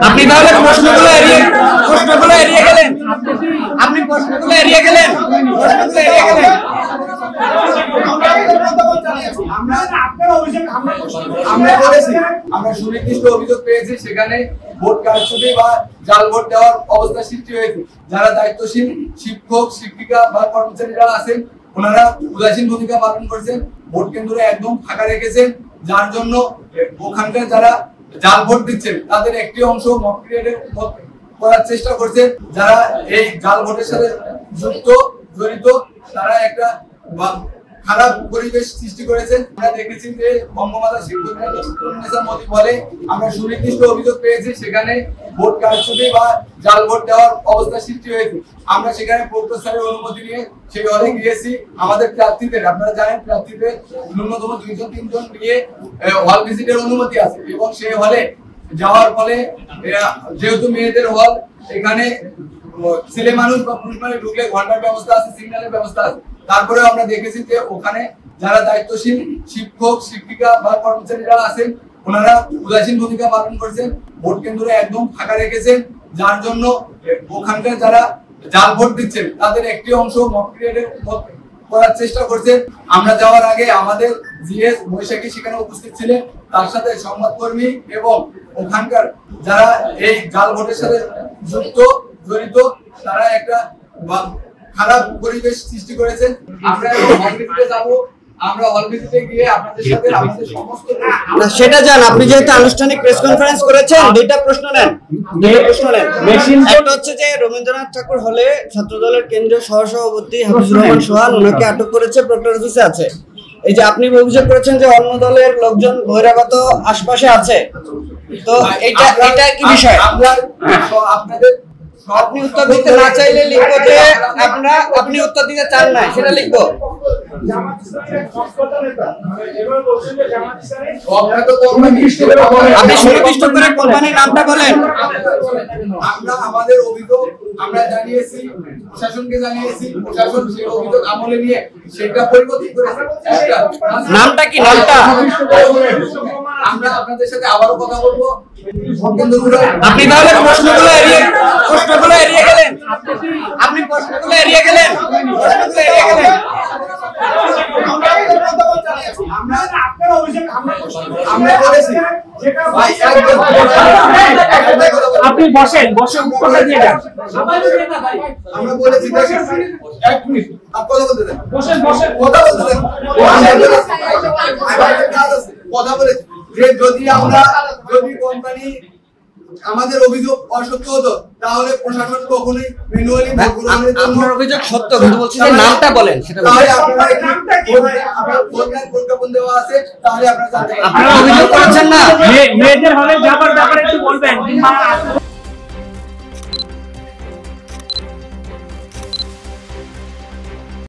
আপনি তাহলে প্রশ্নগুলো এড়িয়ে গেলেন। আপনি প্রশ্নগুলো এড়িয়ে গেলেন। আমরা সুনির্দিষ্ট অভিযোগ পেয়েছি, সেখানে ভোট কারচুপি বা জাল ভোট দেওয়ার অবস্থা সৃষ্টি হয়েছে। যারা দায়িত্বশীল শিক্ষক শিক্ষিকা বা কর্মচারীরা আছেন, ওনারা উদাসীন ভূমিকা পালন করেছেন, ভোট কেন্দ্র একদম ফাঁকা রেখেছেন, যার জন্য ওখানকার যারা জাল ভোট দিচ্ছেন তাদের একটি অংশ মক ক্রিয়েটের করার চেষ্টা করছে। যারা এই জাল ভোটের সাথে জড়িত তারা একটা খারাপ পরিবেশ সৃষ্টি করেছেন। আমরা দেখেছি যে বঙ্গমাতা শেখ হাসিনা মোদি বলে আমরা সুনির্দিষ্ট অভিযোগ পেয়েছি, সেখানে ভোট কারচুপি বা জাল ভোট দেওয়ার অবস্থা সৃষ্টি হয়েছে। আমরা সেখানে প্রোটোকলের অনুমতি নিয়ে সেই হলে গিয়েছি। আমাদের প্রার্থীদের, আপনারা জানেন, প্রার্থীদের ন্যূনতম 2-3 জন নিয়ে হল ভিজিটের অনুমতি আছে এবং সেই হলে যাওয়ার ফলে যেহেতু মেয়েদের হল, এখানে ছেলে মানুষ বা পুরুষ মানুষ ঢুকলে ঘন্টার ব্যবস্থা আছে, সিগন্যালের ব্যবস্থা আছে। তারপরে আমরা দেখেছি যে ওখানে যারা দায়িত্বশীল শিক্ষক শিক্ষিকা বা কর্মচারীরা আছেন, ওনারা উদাসীন ভূমিকা পালন করেছেন, ভোট কেন্দ্র একদম ফাঁকা রেখেছেন, যার জন্য ওখানকার যারা জাল ভোট দিচ্ছেন তাদের একটি অংশ মক ক্রিয়েটের করার চেষ্টা করছেন। আমরা যাওয়ার আগে আমাদের জিএস বৈশাখী সেখানে উপস্থিত ছিলেন, তার সাথে সংবাদকর্মী এবং ওখানকার যারা এই জাল ভোটের সাথে জড়িত তারা একটা খারাপ পরিবেশ সৃষ্টি করেছেন। আমরা হল ভিজিটে যাব, আমরা হল ভিজিটে গিয়ে আপনাদের সাথে আমাদের সমস্ত না সেটা জান। আপনি যেহেতু আনুষ্ঠানিক প্রেস কনফারেন্স করেছেন, দুইটা প্রশ্ন নেন। একটা হচ্ছে যে রবীন্দ্রনাথ ঠাকুর হলে ছাত্রদলের কেন্দ্রীয় সহসভাপতি হাফিজুর রহমান সোহান, ওনাকে আটক করেছে, প্রক্টর অফিসে আছে। এই যে আপনি অভিযোগ করেছেন যে অন্য দলের লোকজন বহিরাগত আশপাশে আছে, তো এটা কি বিষয়? আপনাদের আপনি উত্তর দিতে না চাইলে লিখবো যে আপনি উত্তর দিতে চান না, সেটা লিখবো। আপনি সুনির্দিষ্ট করে কোম্পানির নামটা বলেন। আমরা আমাদের অভিযোগ আমরা জানিয়েছি, প্রশাসনকে জানিয়েছি, প্রশাসন সেই অভিযোগ আমলে নিয়ে সেটা পরিবর্তন করেছে। নামটা কি? নামটা আমরা আপনাদের সাথে আবারও কথা বলবো। আপনি তাহলে প্রশ্নগুলো এড়িয়ে গেলেন। আপনি প্রশ্নগুলো এড়িয়ে গেলেন। আপনি বসেন কথা দিয়ে যান। আমরা বলেছি 1 মিনিট কথা বলতে দেন। বসেন কথা বলতে দেন। কথা বলেছি যে যদি কোম্পানি আমাদের অভিযোগ অসত্য হতো তাহলে প্রশাসন কখনোই ম্যানুয়ালি আপনার অভিযোগ সত্য, কিন্তু বলছি যে নামটা বলেন। সেটা তাহলে আপনারা প্রজ্ঞাপন দেওয়া আছে, তাহলে আপনারা জানতে পারবেন। আপনারা অভিযোগ করেছেন না মেয়েদের হলে যাবার ব্যাপারে একটু বলবেন।